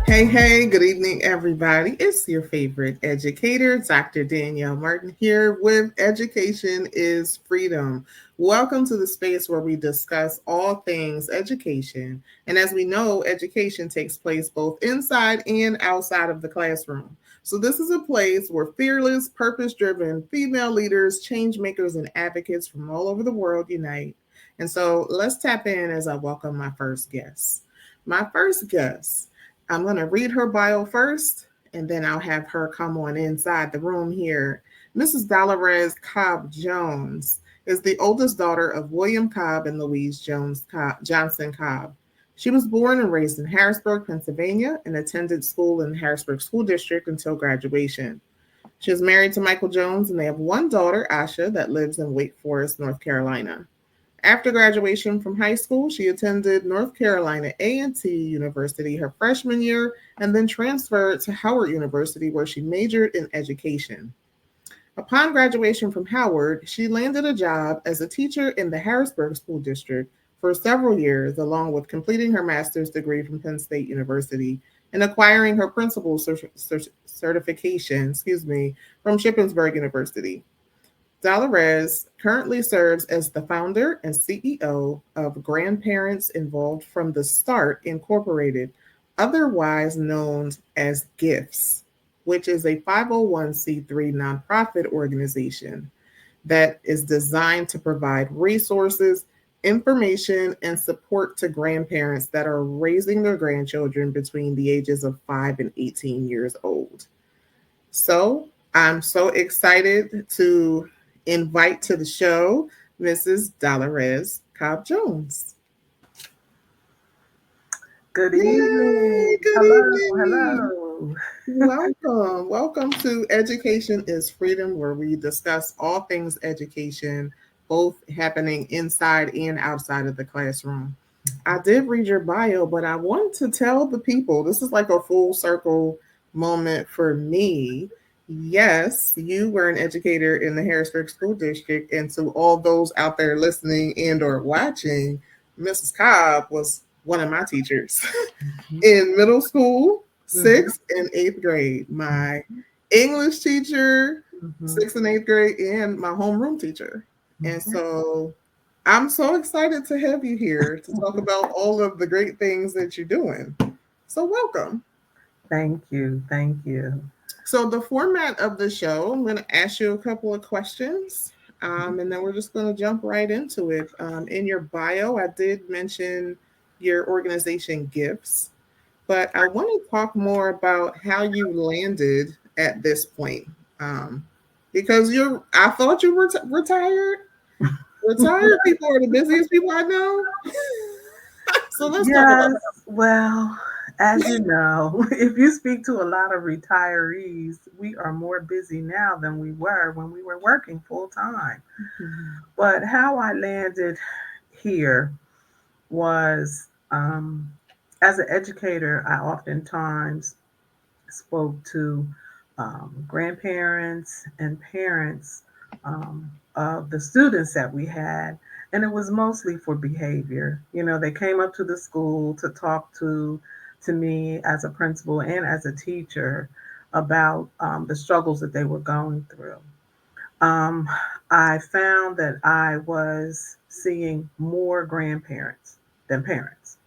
Hey, good evening, everybody. It's your favorite educator, Dr. Danielle Martin, here with Education is Freedom. Welcome to the space where we discuss all things education. And as we know, education takes place both inside and outside of the classroom. So, this is a place where fearless, purpose driven female leaders, change makers, and advocates from all over the world unite. And so, let's tap in as I welcome my first guest. My first guest, I'm going to read her bio first, and then I'll have her come on inside the room here. Mrs. Dolorez Cobb-Jones is the oldest daughter of William Cobb and Louise Johnson Cobb. She was born and raised in Harrisburg, Pennsylvania, and attended school in the Harrisburg School District until graduation. She is married to Michael Jones, and they have one daughter, Asha, that lives in Wake Forest, North Carolina. After graduation from high school, she attended North Carolina A&T University her freshman year and then transferred to Howard University where she majored in education. Upon graduation from Howard, she landed a job as a teacher in the Harrisburg School District for several years, along with completing her master's degree from Penn State University and acquiring her certification, from Shippensburg University. Dolorez currently serves as the founder and CEO of Grandparents Involved from the Start Incorporated, otherwise known as G.I.F.T.S, which is a 501c3 nonprofit organization that is designed to provide resources, information, and support to grandparents that are raising their grandchildren between the ages of 5 and 18 years old. So I'm so excited to invite to the show Mrs. Dolorez Cobb-Jones. Good Yay! evening. Good Hello, evening. hello. Welcome. Welcome to Education is Freedom, where we discuss all things education, both happening inside and outside of the classroom. I did read your bio, but I want to tell the people this is like a full circle moment for me. Yes, you were an educator in the Harrisburg School District, and to all those out there listening and or watching, Mrs. Cobb was one of my teachers Mhm, in middle school, mhm, sixth and eighth grade. My English teacher, mhm, sixth and eighth grade, and my homeroom teacher. And mhm. so I'm so excited to have you here to talk about all of the great things that you're doing. So, welcome. Thank you. Thank you. So, the format of the show, I'm going to ask you a couple of questions. And then we're just going to jump right into it. In your bio, I did mention your organization Gifts, but I want to talk more about how you landed at this point. Um, because I thought you were retired. Retired people are the busiest people I know. So let's talk about Yes, well, as you know, if you speak to a lot of retirees, we are more busy now than we were when we were working full time. that. But how I landed here was as an educator, I oftentimes spoke to grandparents and parents of the students that we had, and it was mostly for behavior. You know, they came up to the school to talk to me as a principal and as a teacher about the struggles that they were going through. Um, I found that I was seeing more grandparents than parents,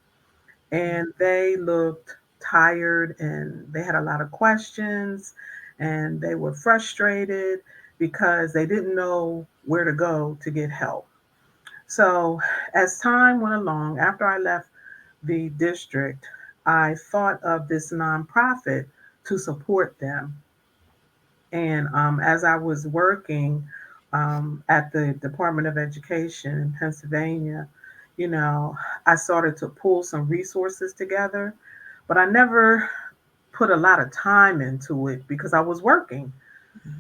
and they looked tired and they had a lot of questions and they were frustrated because they didn't know where to go to get help. So, as time went along, after I left the district, I thought of this nonprofit to support them. And as I was working at the Department of Education in Pennsylvania, you know, I started to pull some resources together, but I never put a lot of time into it because I was working.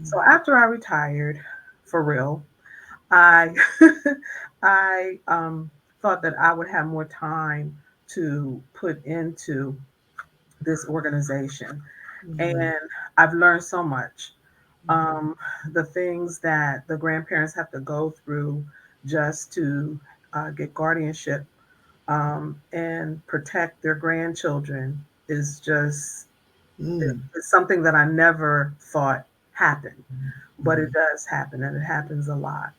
So after I retired, for real, I I thought that I would have more time to put into this organization, and I've learned so much. Um, the things that the grandparents have to go through just to get guardianship and protect their grandchildren is just Mm, it's something that I never thought happened, but it mhm, does happen, and it happens a lot.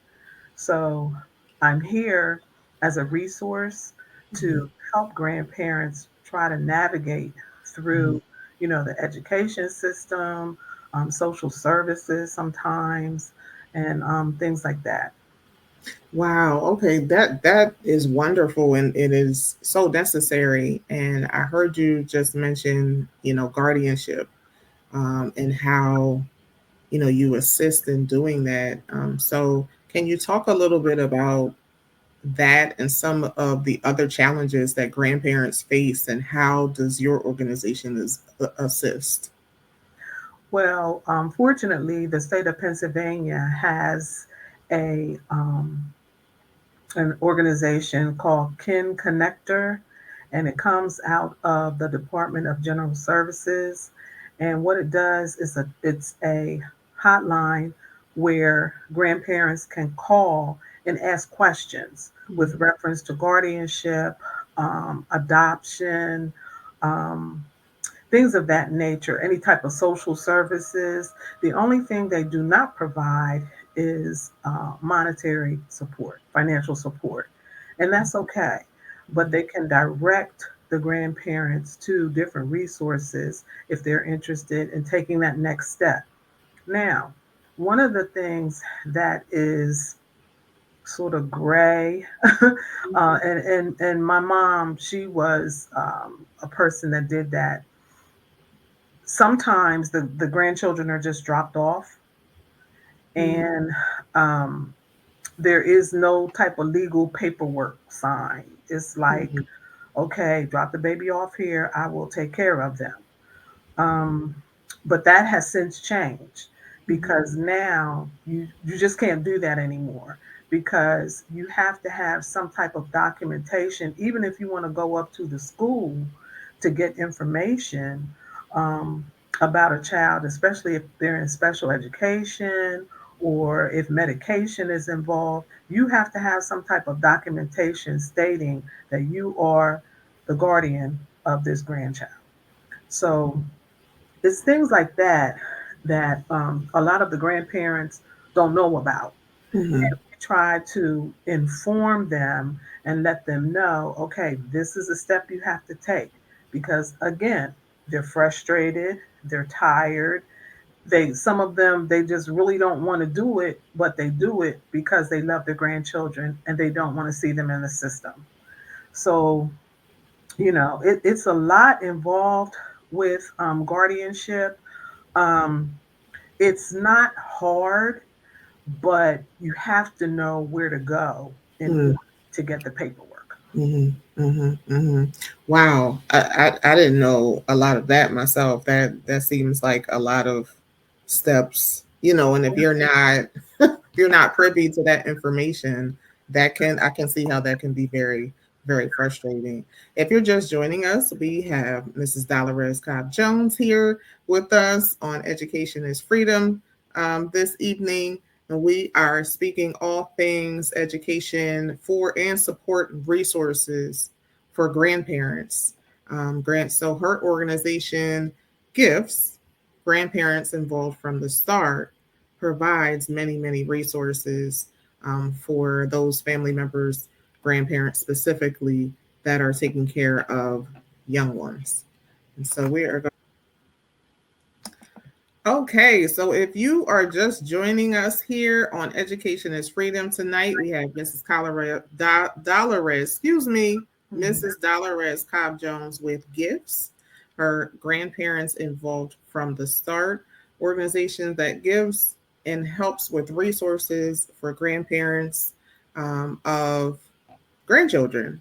So I'm here as a resource mhm, to help grandparents try to navigate mhm. through, the education system, social services sometimes, and things like that. Wow. Okay. That is wonderful, and it is so necessary. And I heard you just mention, guardianship, and how you assist in doing that. So can you talk a little bit about that and some of the other challenges that grandparents face, and how does your organization assist? Well, fortunately, the state of Pennsylvania has a an organization called Kin Connector, and it comes out of the Department of General Services. And what it does is it's a hotline where grandparents can call and ask questions with reference to guardianship, adoption, um, things of that nature, any type of social services. The only thing they do not provide is monetary support, financial support, and that's okay. But they can direct the grandparents to different resources if they're interested in taking that next step. Now, one of the things that is sort of gray, and my mom, she was a person that did that. Sometimes the grandchildren are just dropped off, Mhm, and um, there is no type of legal paperwork signed. It's like, mhm, okay, drop the baby off here, I will take care of them. um, but that has since changed, mhm, because now you just can't do that anymore, because you have to have some type of documentation, even if you want to go up to the school to get information um, about a child, especially if they're in special education or if medication is involved. You have to have some type of documentation stating that you are the guardian of this grandchild. So it's things like that that a lot of the grandparents don't know about. mhm, And we try to inform them and let them know, okay, this is a step you have to take. Because again, they're frustrated, they're tired. Some of them, they just really don't want to do it, but they do it because they love their grandchildren and they don't want to see them in the system. So, it's a lot involved with guardianship. um, it's not hard, but you have to know where to go in mhm, order to get the paperwork. mhm, mhm, mhm. Wow, I didn't know a lot of that myself. That seems like a lot of steps, and if you're not privy to that information, I can see how that can be very, very frustrating. If you're just joining us, we have Mrs. Dolorez Cobb-Jones here with us on Education is Freedom this evening. And we are speaking all things education for and support resources for grandparents. So her organization, G.I.F.T.S, Grandparents Involved from the Start, provides many, many resources for those family members, grandparents specifically, that are taking care of young ones. And so we are Okay, so if you are just joining us here on Education is Freedom tonight, we have Mrs. Dolorez, Mhm. Mrs. Dolorez Cobb-Jones with Gifts. Her grandparents involved from the start, organization that gives and helps with resources for grandparents of grandchildren.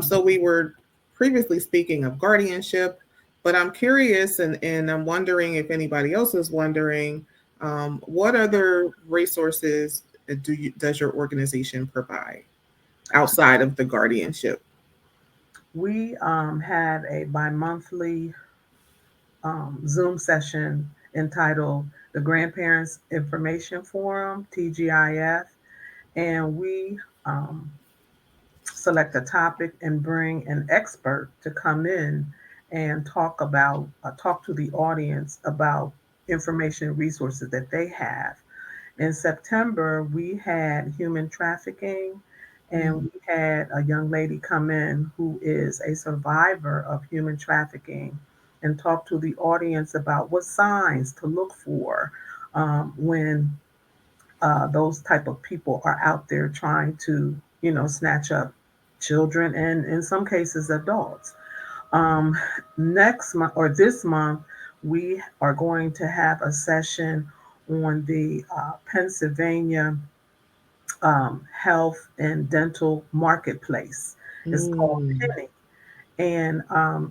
So we were previously speaking of guardianship, but I'm curious, and I'm wondering if anybody else is wondering, what other resources does your organization provide outside of the guardianship? We have a bi-monthly Zoom session entitled the Grandparents Information Forum, TGIF, and we um, select a topic and bring an expert to come in and talk to the audience about information and resources that they have. In September, we had human trafficking, and Mm. we had a young lady come in who is a survivor of human trafficking and talk to the audience about what signs to look for when those type of people are out there trying to, snatch up children and in some cases adults. Um, Next month or this month, we are going to have a session on the Pennsylvania Health and Dental Marketplace. It's called Mm. Penny, and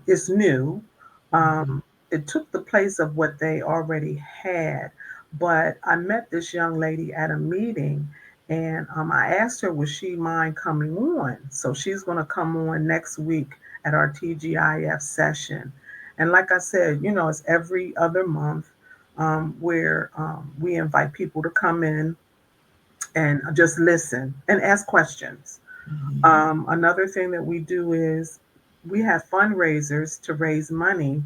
it's new. Mhm. Um, it took the place of what they already had, but I met this young lady at a meeting, and I asked her, would she mind coming on? So she's going to come on next week at our TGIF session. And like I said, it's every other month where we invite people to come in and just listen and ask questions. Mhm. Another thing that we do is we have fundraisers to raise money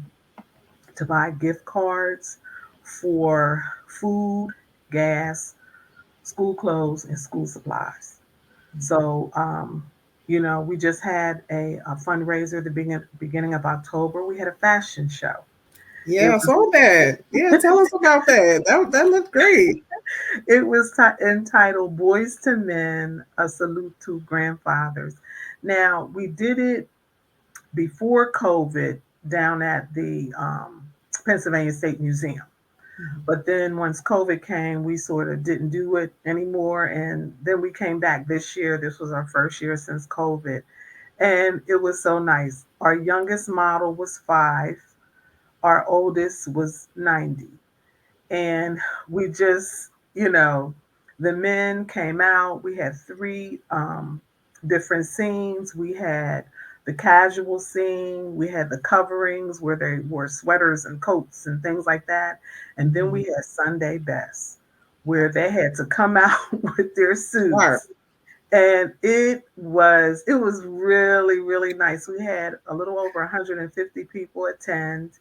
to buy gift cards for food, gas, school clothes, and school supplies. So, we just had a fundraiser at the beginning of October. We had a fashion show. It Yeah, I was saw that. Yeah, tell us about that. That looked great. entitled "Boys to Men: A Salute to Grandfathers." Now we did it before COVID down at the Pennsylvania State Museum. Mhm. But then once COVID came, we sort of didn't do it anymore. And then we came back this year. This was our first year since COVID. And it was so nice. Our youngest model was 5, our oldest was 90. And we just, the men came out. We had 3 different scenes. We had the casual scene, we had the coverings where they wore sweaters and coats and things like that. And then we Mhm. had Sunday best, where they had to come out with their Smart. suits. And it was really, really nice. We had a little over 150 people attend,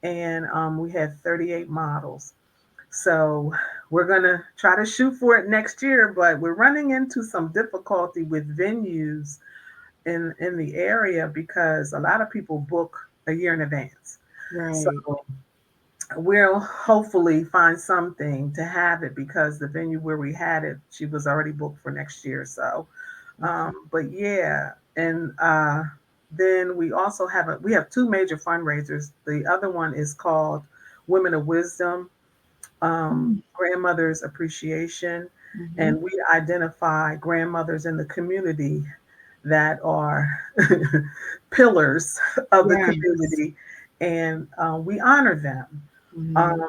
and we had 38 models. So we're going to try to shoot for it next year, but we're running into some difficulty with venues in the area because a lot of people book a year in advance. So Right. we'll hopefully find something to have it because the venue where we had it, she was already booked for next year. So, Okay. but yeah, and then we have 2 major fundraisers. The other one is called Women of Wisdom, Mhm. Grandmothers Appreciation, Mhm. and we identify grandmothers in the community that are pillars of the Yes. community, and we honor them. Mhm. Um,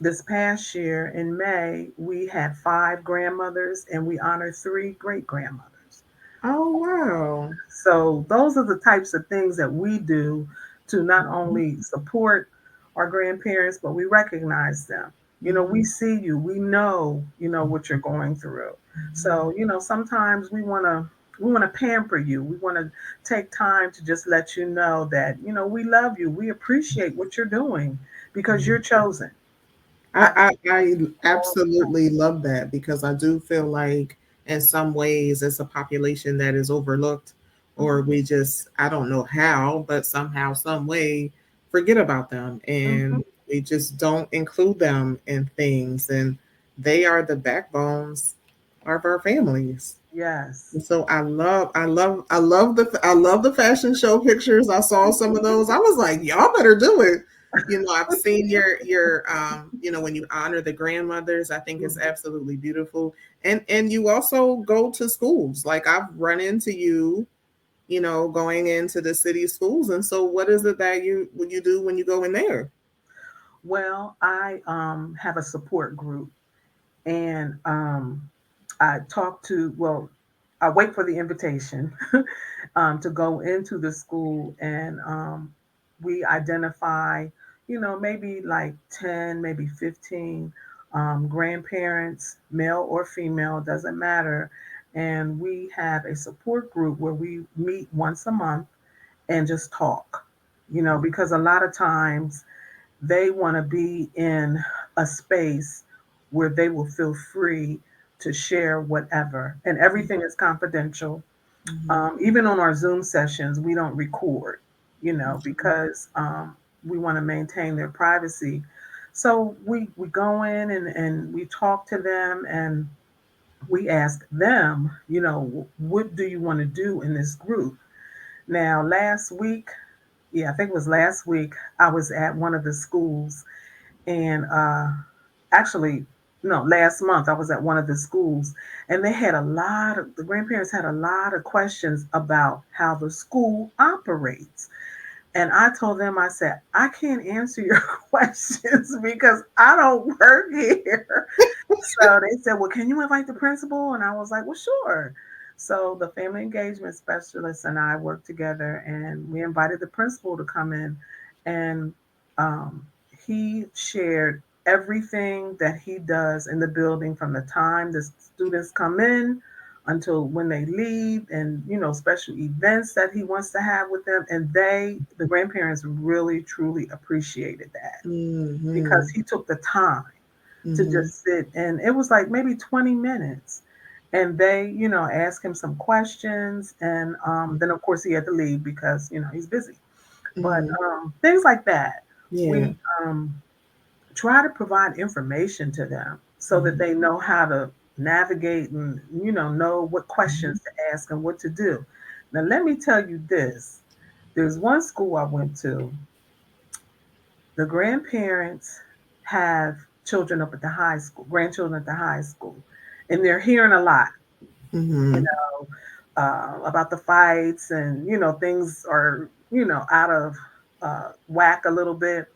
this past year in May, we had 5 grandmothers, and we honored 3 great grandmothers. Oh, wow. So those are the types of things that we do to not Mhm. only support our grandparents, but we recognize them. We Mhm. see you, we know, what you're going through. Mhm. So, sometimes we want to pamper you. We want to take time to just let you know that, we love you. We appreciate what you're doing because you're Mhm. chosen. I I all absolutely love that because I do feel like in some ways it's a population that is overlooked, or we just, I don't know how, but somehow, some way forget about them, Mhm. and we just don't include them in things, and they are the backbones of our families. Yes. And so I love the fashion show pictures. I saw some of those. I was like, y'all better do it. I've seen your when you honor the grandmothers, I think it's Mhm. absolutely beautiful. And you also go to schools. Like I've run into you, going into the city schools. And so what is it that you do when you go in there? Well, I have a support group, and I talk to, well, I wait for the invitation to go into the school, and we identify, maybe like 10, maybe 15 grandparents, male or female, doesn't matter. And we have a support group where we meet once a month and just talk. because a lot of times they want to be in a space where they will feel free to share whatever, and everything is confidential. Mm-hmm. Even on our Zoom sessions, we don't record, because we want to maintain their privacy. So we go in and we talk to them, and we ask them, what do you want to do in this group? Now, last week, yeah, I think it was last week, I was at one of the schools, and actually, no, last month I was at one of the schools, and the grandparents had a lot of questions about how the school operates. And I told them, I said, I can't answer your questions because I don't work here. So they said, well, can you invite the principal? And I was like, well, sure. So the family engagement specialist and I worked together, and we invited the principal to come in, and um, he shared everything that he does in the building from the time the students come in until when they leave, and special events that he wants to have with them. And the grandparents, really truly appreciated that Mm-hmm. because he took the time to Mm-hmm. just sit, and it was like maybe 20 minutes, and they asked him some questions, and then of course he had to leave because he's busy, but Mm-hmm. things like that. Yeah. We try to provide information to them so that Mm-hmm. they know how to navigate, and know what Mm-hmm. questions to ask and what to do. Now let me tell you this: there's one school I went to. The grandparents have children up at the high school, grandchildren at the high school, and they're hearing a lot, you Mm-hmm. know, about the fights, and things are out of whack a little bit.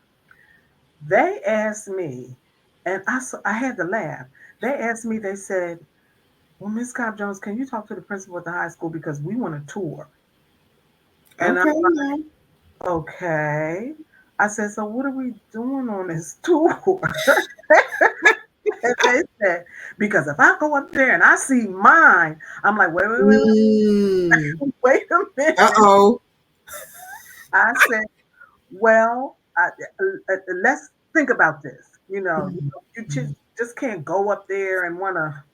They asked me, and I had to laugh. They asked me. They said, "Well, Miss Cobb-Jones, can you talk to the principal at the high school because we want a tour?" And I'm Okay, now. like, "Okay." I said, "So what are we doing on this tour?" And they said, because if I go up there and I see mine, I'm like, wait, wait, wait, Mm. wait, wait a minute. Uh-oh. I said, well, let's think about this. Mm-hmm. You just can't go up there and want to,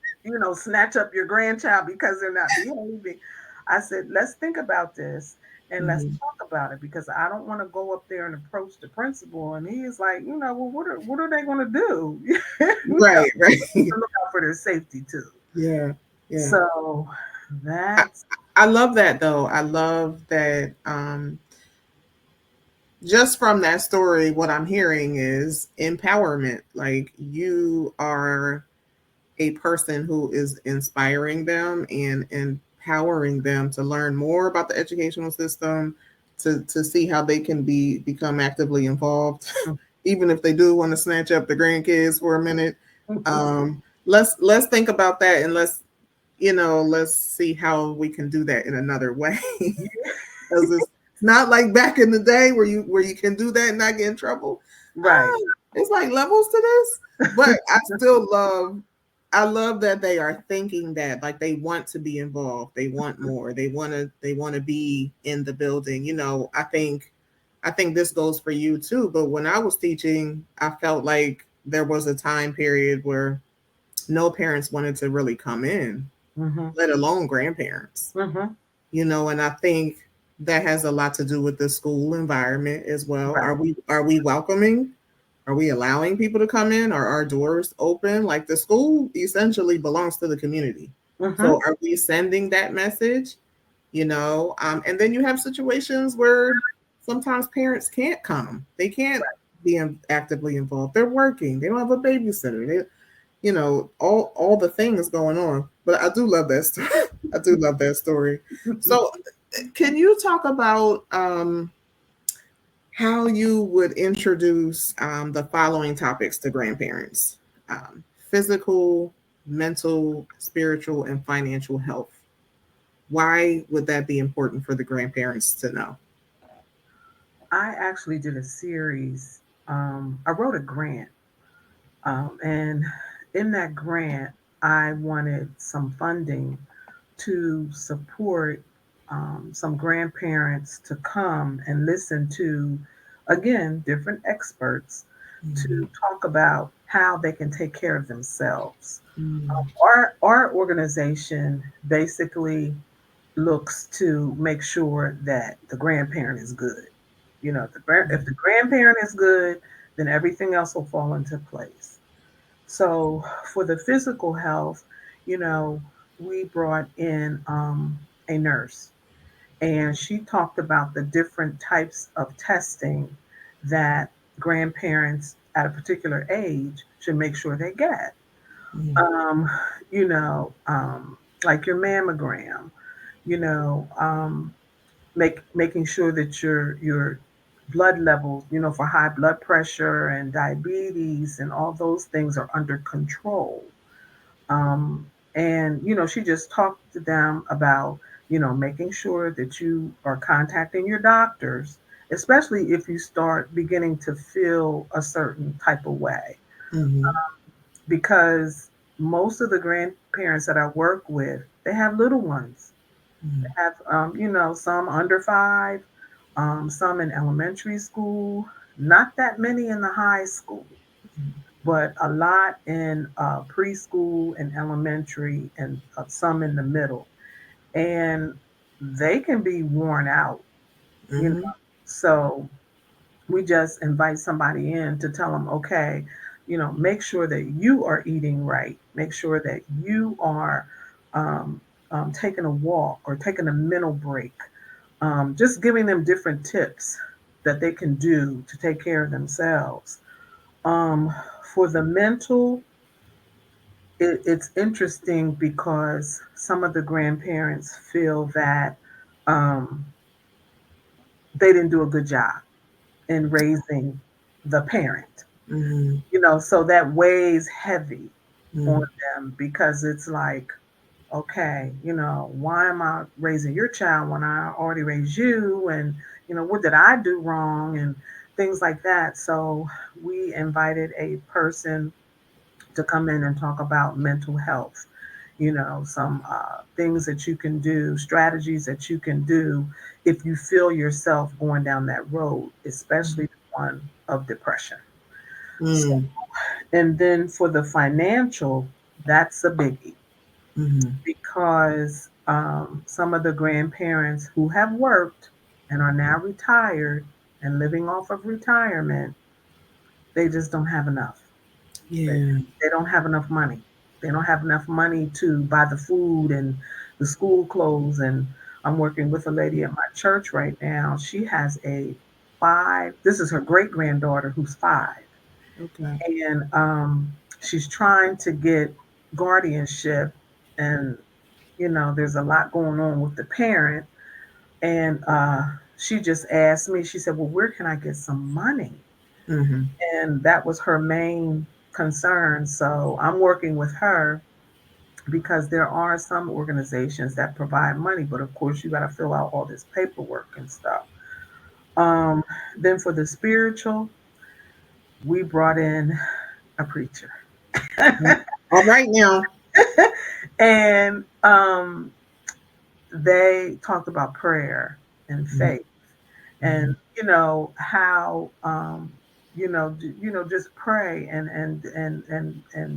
snatch up your grandchild because they're not behaving. I said, let's think about this and let's Mm-hmm. talk about it because I don't want to go up there and approach the principal. And he is like, well, what are they going to do? Right, right. Look out for their safety too. Yeah, yeah. So I, that's I love that though. I love that just from that story, what I'm hearing is empowerment. Like you are a person who is inspiring them and empowering them to learn more about the educational system, to see how they can become actively involved, even if they do want to snatch up the grandkids for a minute. Let's think about that, and let's see how we can do that in another way. Because it's not like back in the day where you can do that and not get in trouble. right. It's like levels to this, but I love that they are thinking that like they want to be involved. They want more. They want to be in the building. I think this goes for you too. But when I was teaching, I felt like there was a time period where no parents wanted to really come in, Mm-hmm. let alone grandparents. Mm-hmm. And I think that has a lot to do with the school environment as well. Right. Are we welcoming? Are we allowing people to come in? Are our doors open? Like the school essentially belongs to the community. Mm-hmm. So are we sending that message? And then you have situations where sometimes parents can't come. They can't be actively involved. They're working. They don't have a babysitter. All the things going on. But I do love that story. I do love that story. So can you talk about how you would introduce the following topics to grandparents: physical, mental, spiritual, and financial health? Why would that be important for the grandparents to know? I actually did a series. I wrote a grant, and in that grant, I wanted some funding to support. some grandparents to come and listen to, again, different experts Mm-hmm. to talk about how they can take care of themselves. Mm-hmm. Our organization basically looks to make sure that the grandparent is good. You know, if the grandparent is good, then everything else will fall into place. So for the physical health, you know, we brought in a nurse, and she talked about the different types of testing that grandparents at a particular age should make sure they get. Mm-hmm. Um, you know, like your mammogram, you know, making sure that your blood levels, you know, for high blood pressure and diabetes and all those things are under control. Um, and you know, she just talked to them about, you know, making sure that you are contacting your doctors, especially if you start beginning to feel a certain type of way, Mm-hmm. because most of the grandparents that I work with, they have little ones. They have, you know, some under 5, some in elementary school, not that many in the high school, but a lot in preschool and elementary, and some in the middle. And they can be worn out, you know. Mm-hmm. So we just invite somebody in to tell them, okay, you know, make sure that you are eating right, make sure that you are um, taking a walk or taking a mental break, just giving them different tips that they can do to take care of themselves. Um, for the mental, it's interesting because some of the grandparents feel that um, they didn't do a good job in raising the parent. Mm-hmm. You know, so that weighs heavy on Mm-hmm. them because it's like, okay, you know, why am I raising your child when I already raised you? And, you know, what did I do wrong? And things like that. So we invited a person to come in and talk about mental health, you know, some things that you can do, strategies that you can do if you feel yourself going down that road, especially the one of depression. So, Mm-hmm. and then for the financial, that's a biggie Mm-hmm. because some of the grandparents who have worked and are now retired and living off of retirement, they just don't have enough. They, Yeah. they don't have enough money. They don't have enough money to buy the food and the school clothes. And I'm working with a lady at my church right now. She has a 5, this is her great granddaughter who's 5. Okay. And she's trying to get guardianship. And, you know, there's a lot going on with the parent. And she just asked me, she said, well, where can I get some money? Mm-hmm. And that was her main concern. So I'm working with her because there are some organizations that provide money, but of course you got to fill out all this paperwork and stuff. Um, then for the spiritual, we brought in a preacher, All right now. and they talked about prayer and Mm-hmm. faith, and you know how you know, just pray and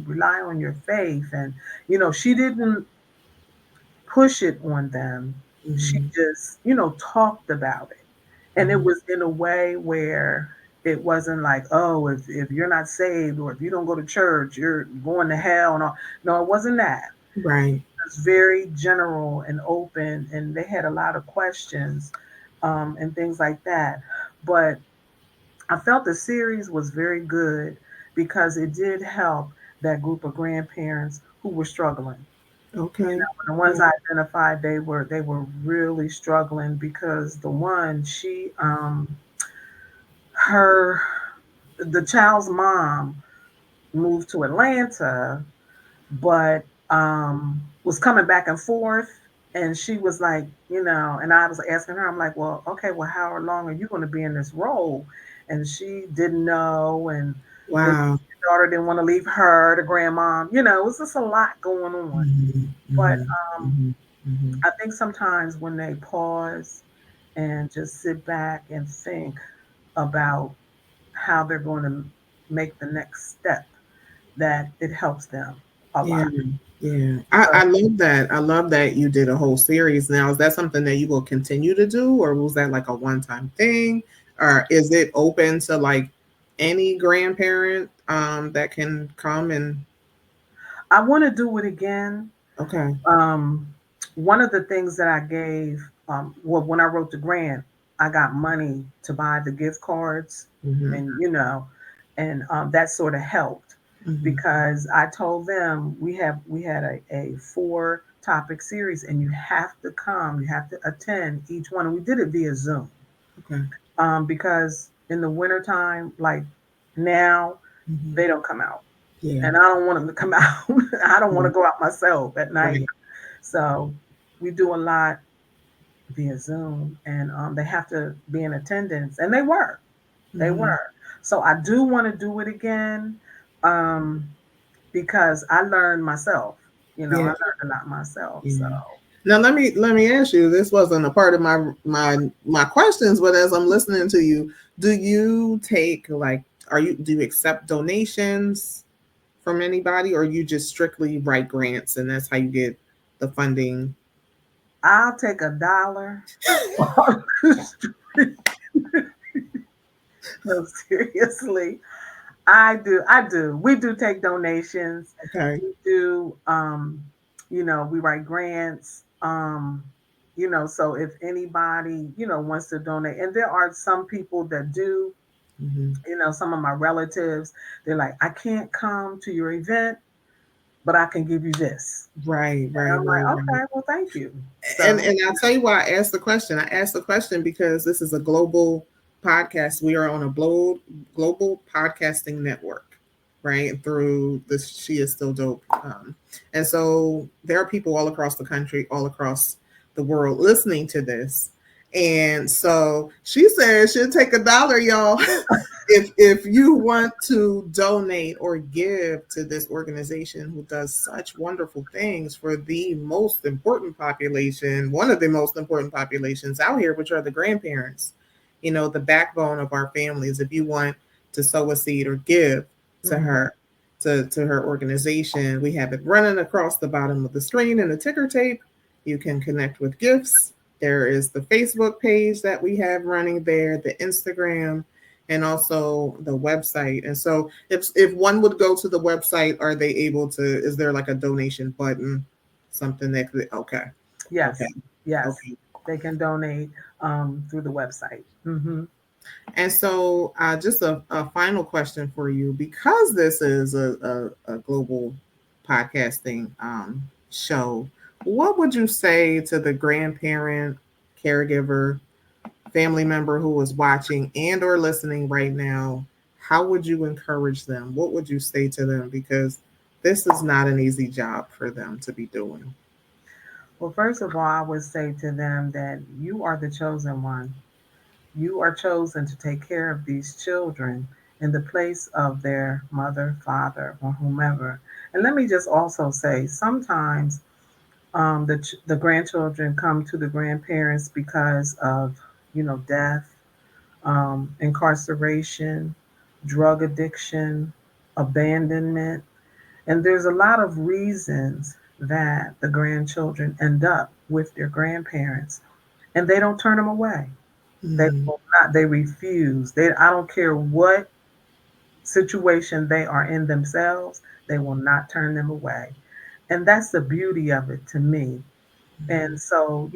rely on your faith. And you know, she didn't push it on them. She Mm-hmm. just, you know, talked about it. And it Mm-hmm. was in a way where it wasn't like, oh, if you're not saved or if you don't go to church, you're going to hell and all. No, it wasn't that. Right. It was very general and open, and they had a lot of questions and things like that. But I felt the series was very good because it did help that group of grandparents who were struggling. You Okay. know, the ones Okay. I identified, they were really struggling because the one, she her the child's mom moved to Atlanta, but was coming back and forth. And she was like, you know, and I was asking her, I'm like, well, okay, well, how long are you going to be in this role? And she didn't know. And then Wow. the daughter didn't want to leave her, the grandmom. You know, it was just a lot going on. Mm-hmm. But Mm-hmm. Mm-hmm. Hmm. I think sometimes when they pause and just sit back and think about how they're going to make the next step, that it helps them a Yeah, lot. yeah. I So love that. I love that you did a whole series. Now, is that something that you will continue to do, or was that like a one-time thing, or is it open to like any grandparent that can come and I want to do it again. okay. Um, One of the things that I gave, well, when I wrote the grant, I got money to buy the gift cards, Hmm. and and that sort of helped Hmm. because I told them we had a 4 topic series, and you have to come, you have to attend each one, and we did it via Zoom, Okay. because in the wintertime, like now, Hmm. they don't come out, Yeah. and I don't want them to come out. I don't want Yeah. to go out myself at night. Right. So we do a lot via Zoom, and they have to be in attendance, and they were, they Hmm. were. So I do want to do it again, um, because I learned myself. I Yeah. learned a lot myself. So Yeah. Now let me ask you. This wasn't a part of my questions, but as I'm listening to you, do you take like do you accept donations from anybody, or you just strictly write grants and that's how you get the funding? I'll take $1 off the street. No, seriously. I do. I do. We do take donations. Okay. We do. We write grants. So if anybody, wants to donate, and there are some people that do, Hmm. some of my relatives, they're like, I can't come to your event, but I can give you this. Right, And right, I'm right, like, right. okay, well, thank you. And So, I'll tell you why I asked the question. I asked the question because this is a global podcast. We are on a global podcasting network, right? Through the She Is Still Dope. And so there are people all across the country, all across the world listening to this. And so she said she'll take $1, y'all. If you want to donate or give to this organization who does such wonderful things for the most important population, one of the most important populations out here, which are the grandparents, the backbone of our families. If you want to sow a seed or give to mhm. her, to her organization, we have it running across the bottom of the screen in the ticker tape. You can connect with gifts. There is the Facebook page that we have running there, the Instagram, and also the website. And so if one would go to the website, are they able to, is there like a donation button, something that could, okay, okay, Yes, yes, okay. they can donate through the website. And so just a final question for you, because this is a global podcasting show, what would you say to the grandparent, caregiver, family member who is watching and or listening right now? How would you encourage them? What would you say to them? Because this is not an easy job for them to be doing. Well, first of all, I would say to them that you are the chosen one. You are chosen to take care of these children in the place of their mother, father, or whomever. And let me just also say, sometimes the grandchildren come to the grandparents because of, death, incarceration, drug addiction, abandonment. And there's a lot of reasons that the grandchildren end up with their grandparents, and they don't turn them away. They Mm-hmm. will not, they refuse. I don't care what situation they are in themselves, they will not turn them away. And that's the beauty of it to me. And so,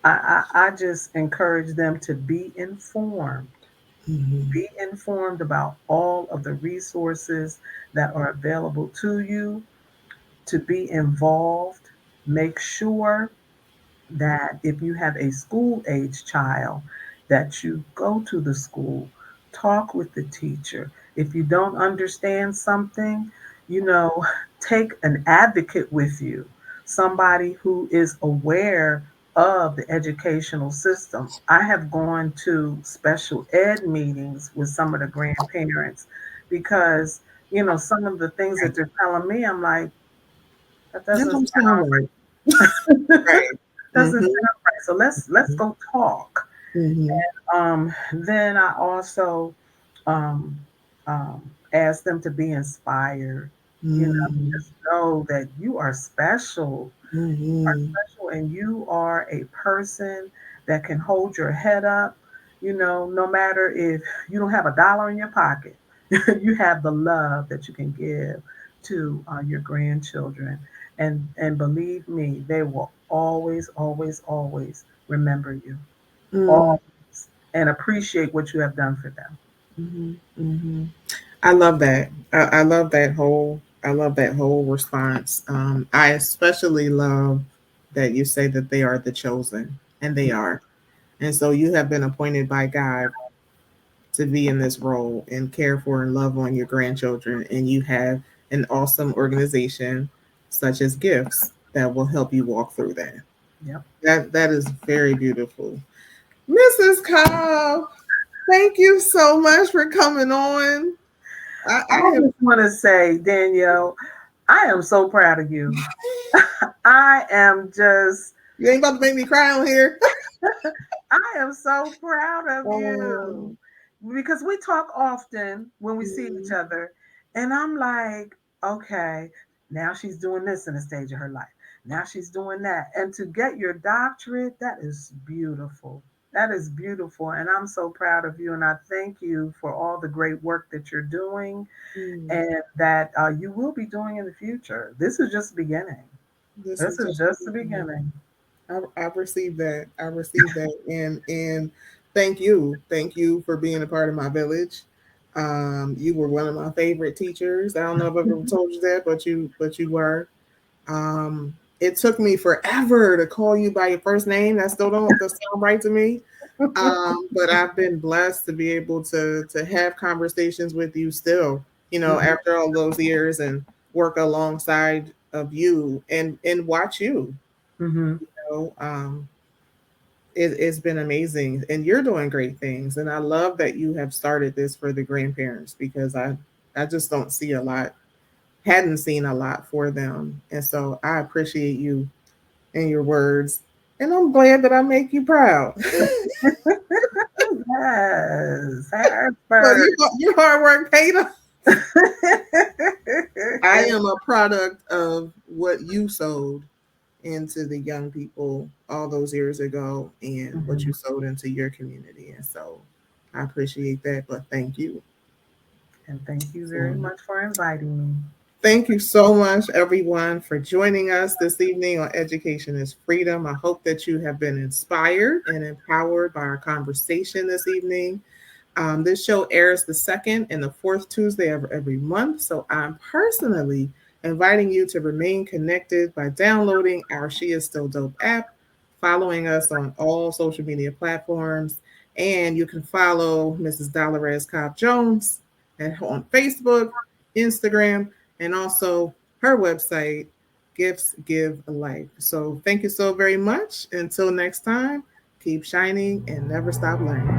I just encourage them to be informed. Mm-hmm. Be informed about all of the resources that are available to you, to be involved. Make sure that if you have a school age child, that you go to the school, talk with the teacher. If you don't understand something, you know, take an advocate with you, somebody who is aware of the educational system. I have gone to special ed meetings with some of the grandparents because, some of the things that Right. they're telling me, I'm like, that That doesn't don't sound sound right. Right. Doesn't Mm-hmm. sound right. So let's go talk. Mm-hmm. Then I also um, ask them to be inspired. You know, Mm-hmm. just know that you are special. You are Mm-hmm. special, and you are a person that can hold your head up. You know, no matter if you don't have a dollar in your pocket, you have the love that you can give to your grandchildren, and believe me, they will always, always, always remember you, always, and appreciate what you have done for them. Mm-hmm. Mm-hmm. I love that. I love that whole. I love that whole response. I especially love that you say that they are the chosen, and they are. And so you have been appointed by God to be in this role and care for and love on your grandchildren, and you have an awesome organization such as Gifts that will help you walk through that. Yep. That is very beautiful. Mrs. Cobb, thank you so much for coming on. I I have just want to say, Danielle, I am so proud of you. I am just, you ain't about to make me cry on here. I am so proud of Oh, you because we talk often when we see each mm, other, and I'm like, okay, now she's doing this in a stage of her life. Now she's doing that. And to get your doctorate, that is beautiful. That is beautiful. And I'm so proud of you. And I thank you for all the great work that you're doing mm. and that you will be doing in the future. This is just the beginning. This This is is just just the beginning. I received that. I received that, and thank you for being a part of my village. You were one of my favorite teachers. I don't know if I've ever told you that, but you were. It took me forever to call you by your first name. That still don't that sound right to me. But I've been blessed to be able to have conversations with you still, Mhm, after all those years and work alongside of you and watch you. mhm, You know, it's been amazing, and you're doing great things. And I love that you have started this for the grandparents because I just don't see a lot, hadn't seen a lot for them, and so I appreciate you and your words, and I'm glad that I make you proud. yes, So Harrisburg. your hard work paid off. I am a product of what you sowed into the young people all those years ago and what you Mhm. sowed into your community. And so I appreciate that, but thank you. And thank you So very much for inviting me. thank you so much, everyone, for joining us this evening on Education is Freedom. I hope that you have been inspired and empowered by our conversation this evening. This show airs the second and the fourth Tuesday of every month. So I'm personally inviting you to remain connected by downloading our She Is Still Dope app, following us on all social media platforms, and you can follow Mrs. Dolorez Cobb-Jones on Facebook, Instagram, and also her website, Gifts Give a Life. So thank you so very much. Until next time, keep shining and never stop learning.